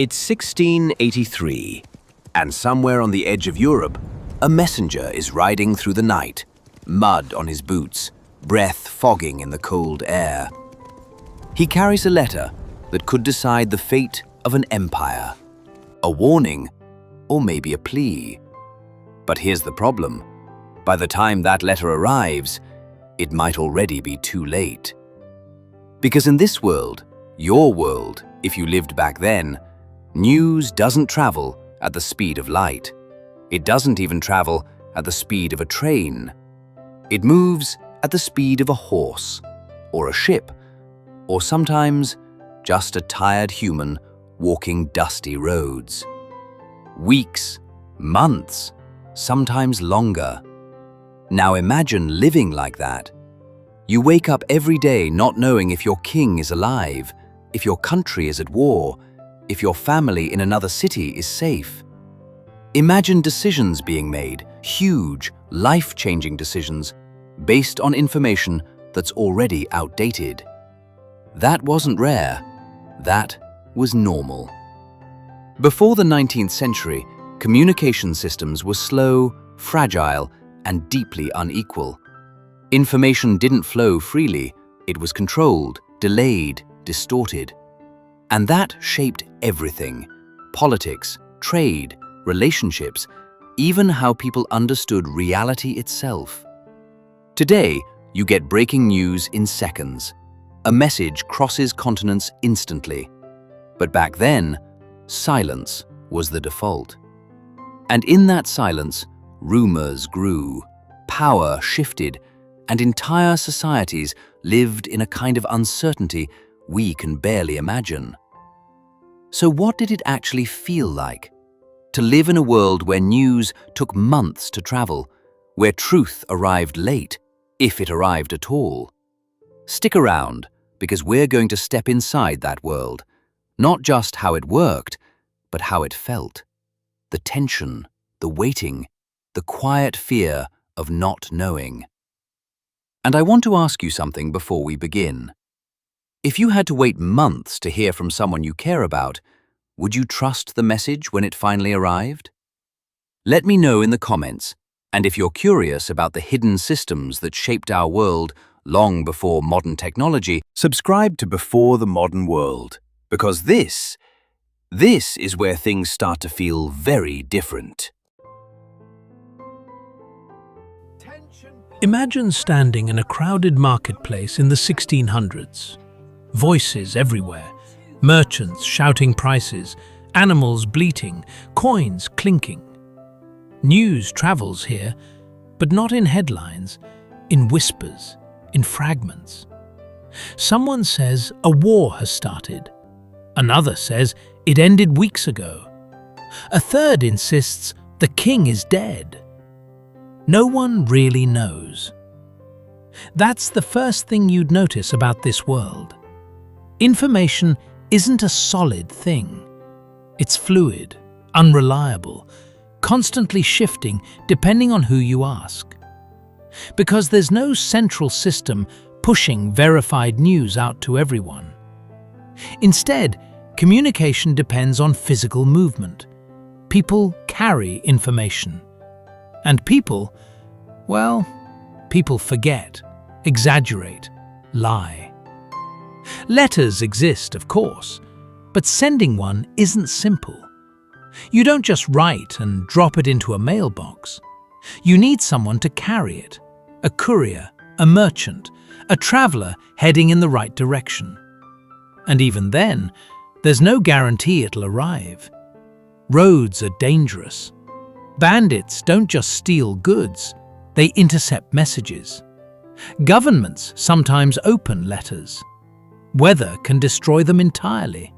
It's 1683, and somewhere on the edge of Europe, a messenger is riding through the night, mud on his boots, breath fogging in the cold air. He carries a letter that could decide the fate of an empire, a warning, or maybe a plea. But here's the problem. By the time that letter arrives, it might already be too late. Because in this world, your world, if you lived back then, news doesn't travel at the speed of light. It doesn't even travel at the speed of a train. It moves at the speed of a horse, or a ship, or sometimes just a tired human walking dusty roads. Weeks, months, sometimes longer. Now imagine living like that. You wake up every day not knowing if your king is alive, if your country is at war, if your family in another city is safe. Imagine decisions being made, huge, life-changing decisions, based on information that's already outdated. That wasn't rare. That was normal. Before the 19th century, communication systems were slow, fragile, and deeply unequal. Information didn't flow freely. It was controlled, delayed, distorted. And that shaped everything: politics, trade, relationships, even how people understood reality itself. Today, you get breaking news in seconds. A message crosses continents instantly. But back then, silence was the default. And in that silence, rumors grew, power shifted, and entire societies lived in a kind of uncertainty we can barely imagine. So what did it actually feel like to live in a world where news took months to travel, where truth arrived late, if it arrived at all? Stick around, because we're going to step inside that world, not just how it worked, but how it felt. The tension, the waiting, the quiet fear of not knowing. And I want to ask you something before we begin. If you had to wait months to hear from someone you care about, would you trust the message when it finally arrived? Let me know in the comments, and if you're curious about the hidden systems that shaped our world long before modern technology, subscribe to Before the Modern World, because this is where things start to feel very different. Imagine standing in a crowded marketplace in the 1600s. Voices everywhere, merchants shouting prices, animals bleating, coins clinking. News travels here, but not in headlines, in whispers, in fragments. Someone says a war has started. Another says it ended weeks ago. A third insists the king is dead. No one really knows. That's the first thing you'd notice about this world. Information isn't a solid thing. It's fluid, unreliable, constantly shifting depending on who you ask. Because there's no central system pushing verified news out to everyone. Instead, communication depends on physical movement. People carry information. And people, well, people forget, exaggerate, lie. Letters exist, of course, but sending one isn't simple. You don't just write and drop it into a mailbox. You need someone to carry it, a courier, a merchant, a traveler heading in the right direction. And even then, there's no guarantee it'll arrive. Roads are dangerous. Bandits don't just steal goods, they intercept messages. Governments sometimes open letters. Weather can destroy them entirely.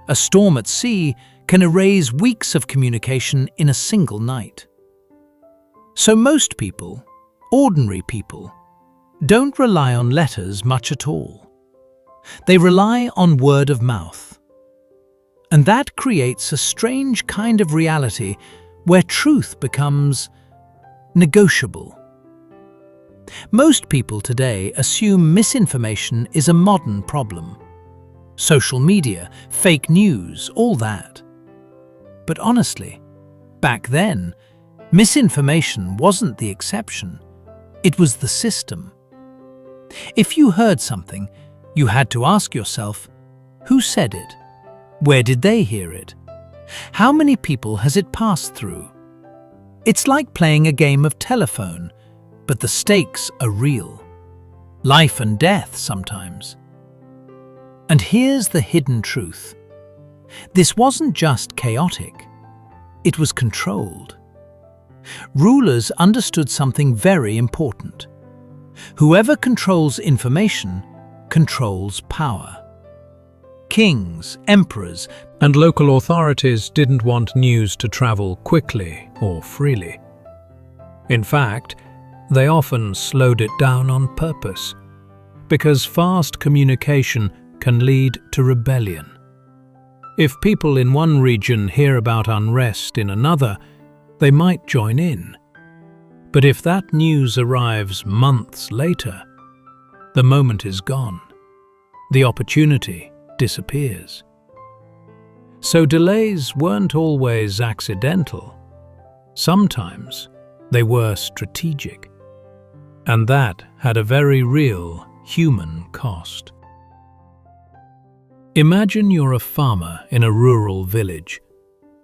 A storm at sea can erase weeks of communication in a single night. So most people, ordinary people, don't rely on letters much at all. They rely on word of mouth. And that creates a strange kind of reality where truth becomes negotiable. Most people today assume misinformation is a modern problem. social media, fake news, all that. But honestly, back then, misinformation wasn't the exception. It was the system. If you heard something, you had to ask yourself, who said it? Where did they hear it? How many people has it passed through? It's like playing a game of telephone, but the stakes are real. Life and death sometimes. And here's the hidden truth. This wasn't just chaotic. It was controlled. Rulers understood something very important. Whoever controls information controls power. Kings, emperors, and local authorities didn't want news to travel quickly or freely. In fact, they often slowed it down on purpose, because fast communication can lead to rebellion. If people in one region hear about unrest in another, they might join in. But if that news arrives months later, the moment is gone. The opportunity disappears. So delays weren't always accidental. Sometimes they were strategic. And that had a very real human cost. Imagine you're a farmer in a rural village.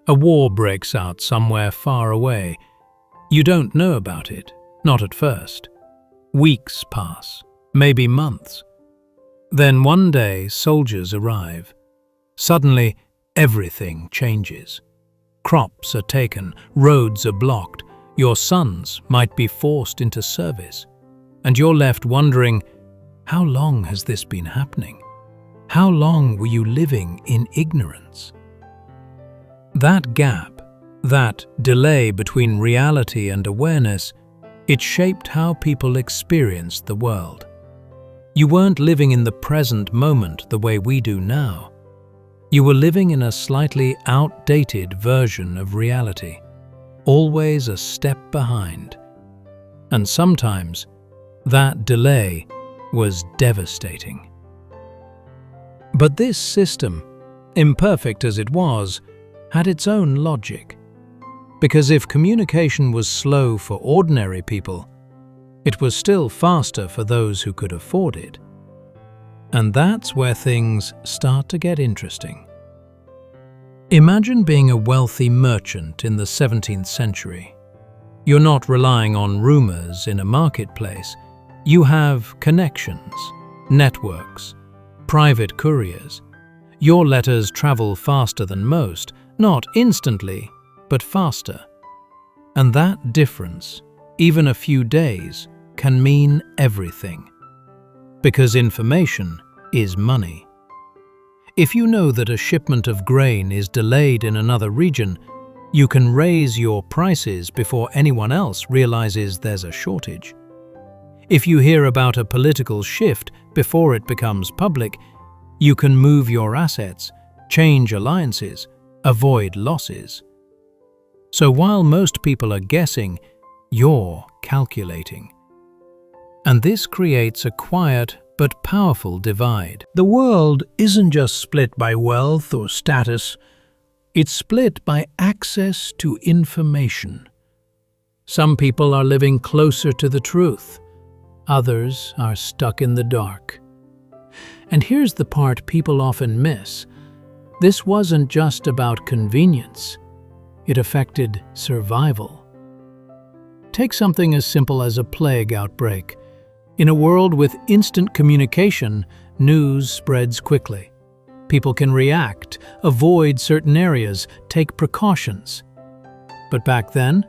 A war breaks out somewhere far away. You don't know about it, not at first. Weeks pass, maybe months. Then one day, soldiers arrive. Suddenly, everything changes. Crops are taken, roads are blocked, your sons might be forced into service. And you're left wondering, how long has this been happening? How long were you living in ignorance? That gap, that delay between reality and awareness, it shaped how people experienced the world. You weren't living in the present moment the way we do now. You were living in a slightly outdated version of reality, always a step behind. And sometimes, that delay was devastating. But this system, imperfect as it was, had its own logic. Because if communication was slow for ordinary people, it was still faster for those who could afford it. And that's where things start to get interesting. Imagine being a wealthy merchant in the 17th century. You're not relying on rumors in a marketplace. You have connections, networks, private couriers. Your letters travel faster than most, not instantly, but faster. And that difference, even a few days, can mean everything. Because information is money. If you know that a shipment of grain is delayed in another region, you can raise your prices before anyone else realizes there's a shortage. If you hear about a political shift before it becomes public, you can move your assets, change alliances, avoid losses. So while most people are guessing, you're calculating. And this creates a quiet but powerful divide. The world isn't just split by wealth or status, it's split by access to information. Some people are living closer to the truth, others are stuck in the dark. And here's the part people often miss. This wasn't just about convenience, it affected survival. Take something as simple as a plague outbreak. In a world with instant communication, news spreads quickly. People can react, avoid certain areas, take precautions. But back then,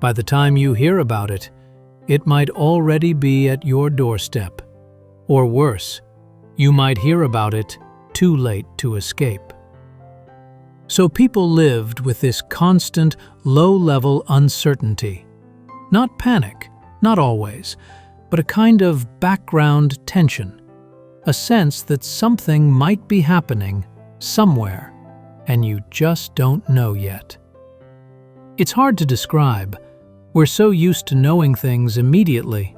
by the time you hear about it, it might already be at your doorstep. Or worse, you might hear about it too late to escape. So people lived with this constant, low-level uncertainty. Not panic, not always, but a kind of background tension, a sense that something might be happening somewhere, and you just don't know yet. It's hard to describe. We're so used to knowing things immediately.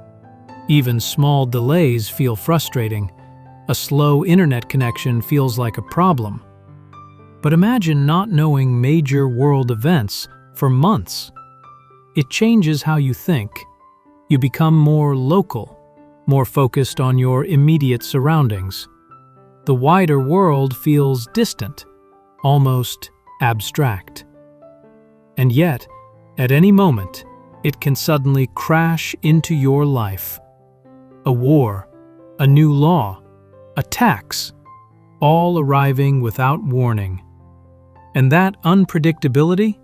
Even small delays feel frustrating, A slow internet connection feels like a problem. But imagine not knowing major world events for months. It changes how you think. You become more local, more focused on your immediate surroundings. The wider world feels distant, almost abstract. And yet, at any moment, it can suddenly crash into your life. A war, a new law, a tax, all arriving without warning. And that unpredictability,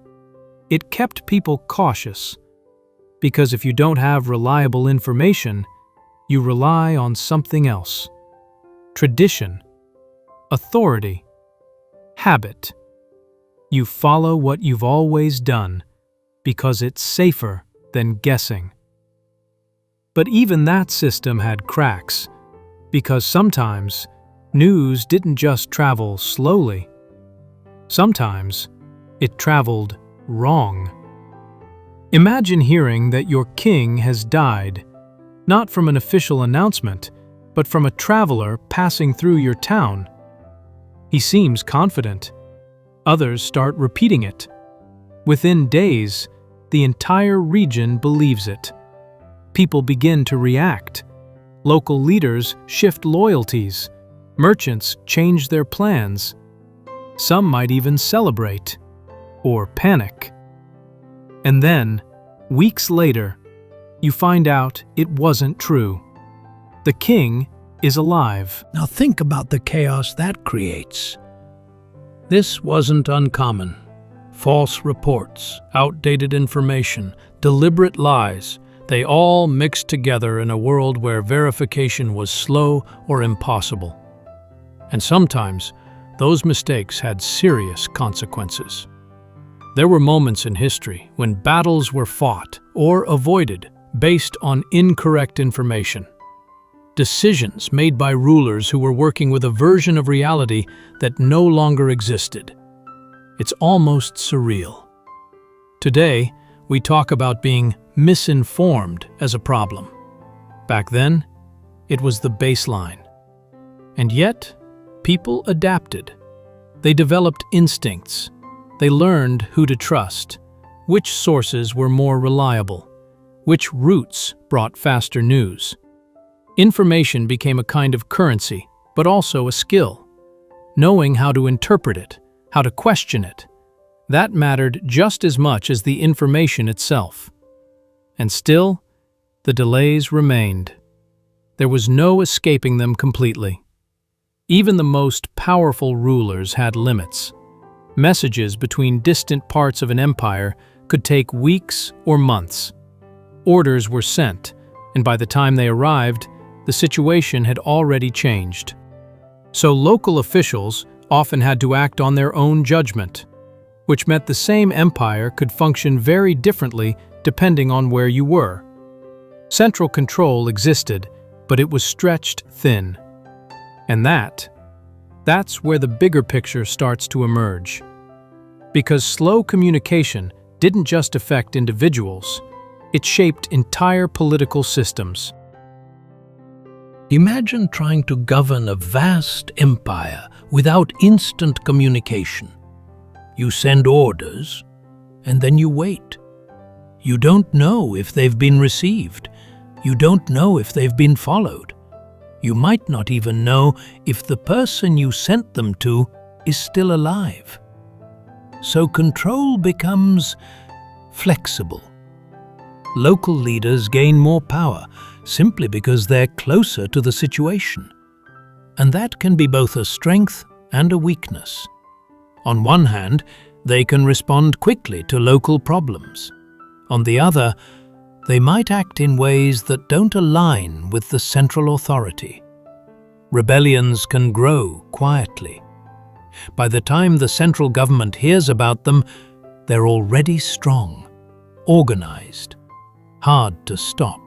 it kept people cautious. Because if you don't have reliable information, you rely on something else. Tradition, authority, habit. You follow what you've always done because it's safer than guessing. But even that system had cracks, because sometimes news didn't just travel slowly. Sometimes it traveled wrong. Imagine hearing that your king has died, not from an official announcement, but from a traveler passing through your town. He seems confident. Others start repeating it. Within days, the entire region believes it. People begin to react. Local leaders shift loyalties. Merchants change their plans. Some might even celebrate or panic. And then, weeks later, you find out it wasn't true. The king is alive. Now think about the chaos that creates. This wasn't uncommon. False reports, outdated information, deliberate lies, they all mixed together in a world where verification was slow or impossible. And sometimes, those mistakes had serious consequences. There were moments in history when battles were fought or avoided based on incorrect information. Decisions made by rulers who were working with a version of reality that no longer existed. It's almost surreal. Today, we talk about being misinformed as a problem. Back then, it was the baseline. And yet, people adapted. They developed instincts. They learned who to trust, which sources were more reliable, which routes brought faster news. Information became a kind of currency, but also a skill. Knowing how to interpret it, how to question it, that mattered just as much as the information itself. And still, the delays remained. There was no escaping them completely. Even the most powerful rulers had limits. Messages between distant parts of an empire could take weeks or months. Orders were sent, and by the time they arrived, the situation had already changed. So local officials often had to act on their own judgment, which meant the same empire could function very differently depending on where you were. Central control existed, but it was stretched thin. And that's where the bigger picture starts to emerge. Because slow communication didn't just affect individuals, it shaped entire political systems. Imagine trying to govern a vast empire without instant communication. You send orders, and then you wait. You don't know if they've been received. You don't know if they've been followed. You might not even know if the person you sent them to is still alive. So control becomes flexible. Local leaders gain more power simply because they're closer to the situation. And that can be both a strength and a weakness. On one hand, they can respond quickly to local problems. On the other, they might act in ways that don't align with the central authority. Rebellions can grow quietly. By the time the central government hears about them, they're already strong, organized, hard to stop.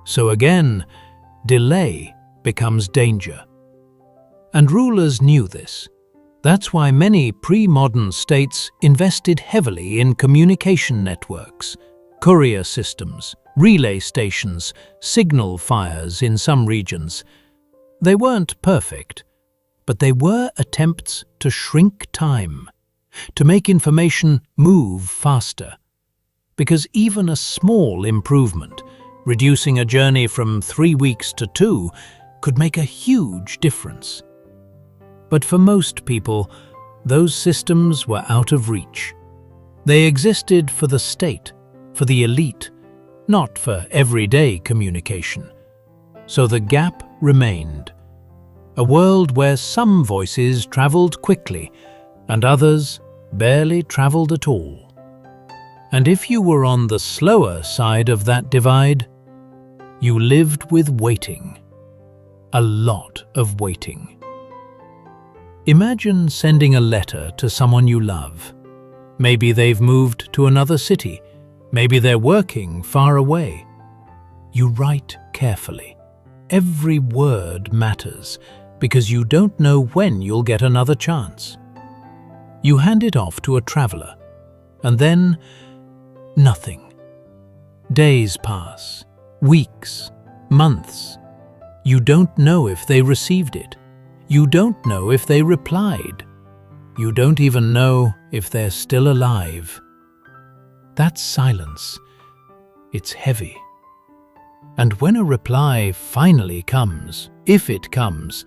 So again, delay becomes danger. And rulers knew this. That's why many pre-modern states invested heavily in communication networks, courier systems, relay stations, signal fires in some regions. They weren't perfect, but they were attempts to shrink time, to make information move faster. Because even a small improvement, reducing a journey from 3 weeks to 2, could make a huge difference. But for most people, those systems were out of reach. They existed for the state, for the elite, not for everyday communication. So the gap remained. A world where some voices traveled quickly and others barely traveled at all. And if you were on the slower side of that divide, you lived with waiting. A lot of waiting. Imagine sending a letter to someone you love. Maybe they've moved to another city. Maybe they're working far away. You write carefully. Every word matters because you don't know when you'll get another chance. You hand it off to a traveler, and then nothing. Days pass, weeks, months. You don't know if they received it. You don't know if they replied. You don't even know if they're still alive. That's silence. It's heavy. And when a reply finally comes, if it comes,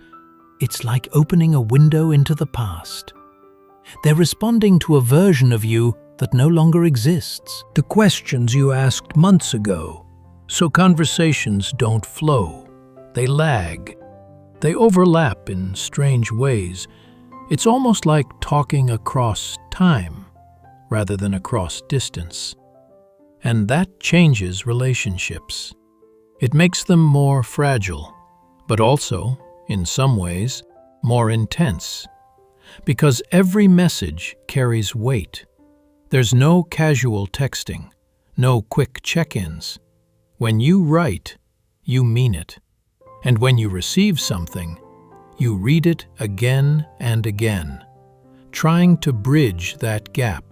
it's like opening a window into the past. They're responding to a version of you that no longer exists. The questions you asked months ago. So conversations don't flow. They lag. They overlap in strange ways. It's almost like talking across time rather than across distance. And that changes relationships. It makes them more fragile, but also, in some ways, more intense. Because every message carries weight. There's no casual texting, no quick check-ins. When you write, you mean it. And when you receive something, you read it again and again, trying to bridge that gap,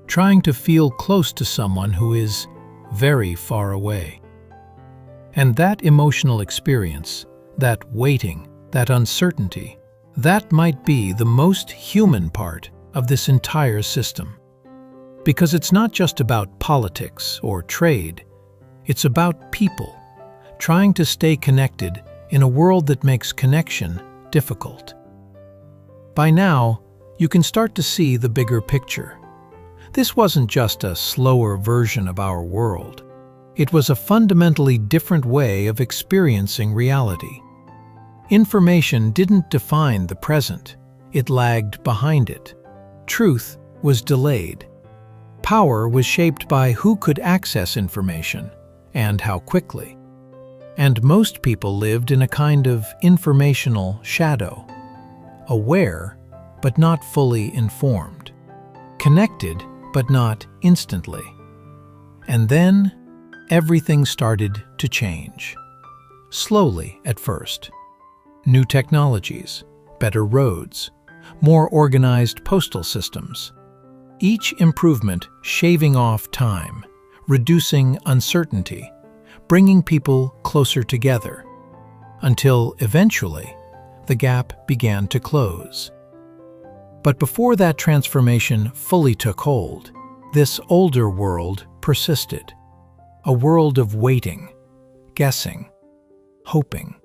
trying to feel close to someone who is very far away. And that emotional experience, that waiting, that uncertainty, that might be the most human part of this entire system. Because it's not just about politics or trade, it's about people trying to stay connected in a world that makes connection difficult. By now, you can start to see the bigger picture. This wasn't just a slower version of our world. It was a fundamentally different way of experiencing reality. Information didn't define the present, it lagged behind it. Truth was delayed. Power was shaped by who could access information and how quickly. And most people lived in a kind of informational shadow, aware but not fully informed, connected but not instantly. And then everything started to change. Slowly at first. New technologies, better roads, more organized postal systems. Each improvement shaving off time, reducing uncertainty, bringing people closer together, until eventually the gap began to close. But before that transformation fully took hold, this older world persisted. A world of waiting, guessing, hoping.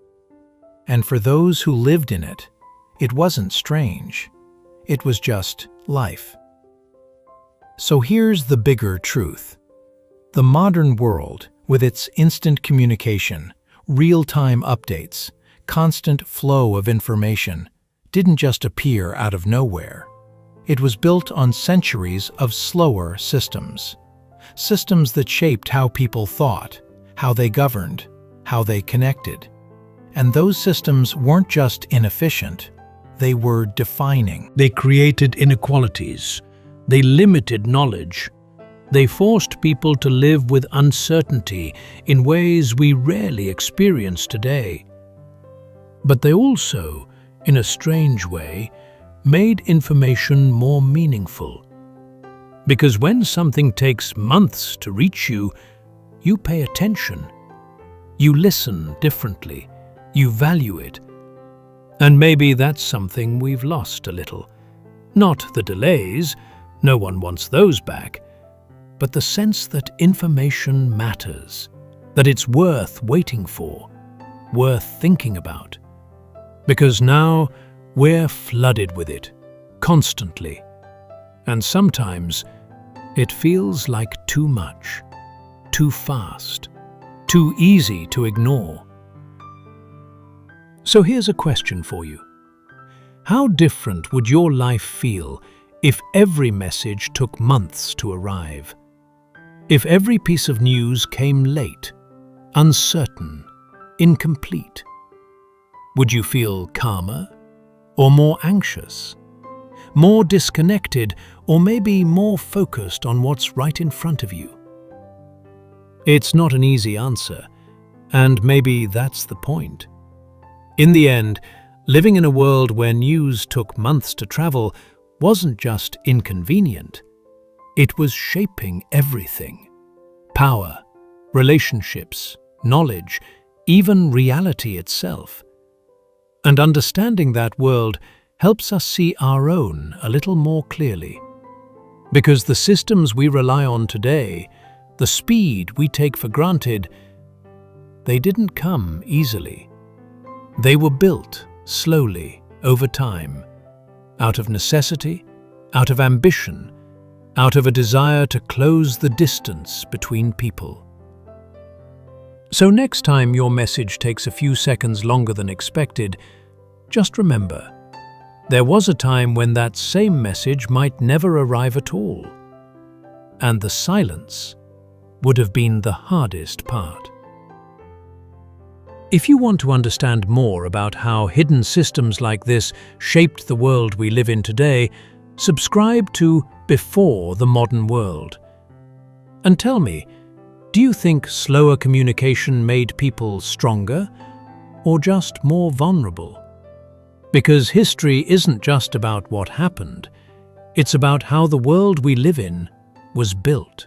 And for those who lived in it, it wasn't strange. It was just life. So here's the bigger truth. The modern world, with its instant communication, real-time updates, constant flow of information, didn't just appear out of nowhere. It was built on centuries of slower systems. Systems that shaped how people thought, how they governed, how they connected. And those systems weren't just inefficient, they were defining. They created inequalities. They limited knowledge. They forced people to live with uncertainty in ways we rarely experience today. But they also, in a strange way, made information more meaningful. Because when something takes months to reach you, you pay attention. You listen differently. You value it. And maybe that's something we've lost a little. Not the delays, no one wants those back, but the sense that information matters, that it's worth waiting for, worth thinking about. Because now we're flooded with it, constantly. And sometimes it feels like too much, too fast, too easy to ignore. So here's a question for you. How different would your life feel if every message took months to arrive? If every piece of news came late, uncertain, incomplete? Would you feel calmer or more anxious? More disconnected or maybe more focused on what's right in front of you? It's not an easy answer, and maybe that's the point. In the end, living in a world where news took months to travel wasn't just inconvenient. It was shaping everything. Power, relationships, knowledge, even reality itself. And understanding that world helps us see our own a little more clearly. Because the systems we rely on today, the speed we take for granted, they didn't come easily. They were built slowly, over time, out of necessity, out of ambition, out of a desire to close the distance between people. So next time your message takes a few seconds longer than expected, just remember, there was a time when that same message might never arrive at all, and the silence would have been the hardest part. If you want to understand more about how hidden systems like this shaped the world we live in today, subscribe to Before the Modern World. And tell me, do you think slower communication made people stronger or just more vulnerable? Because history isn't just about what happened, it's about how the world we live in was built.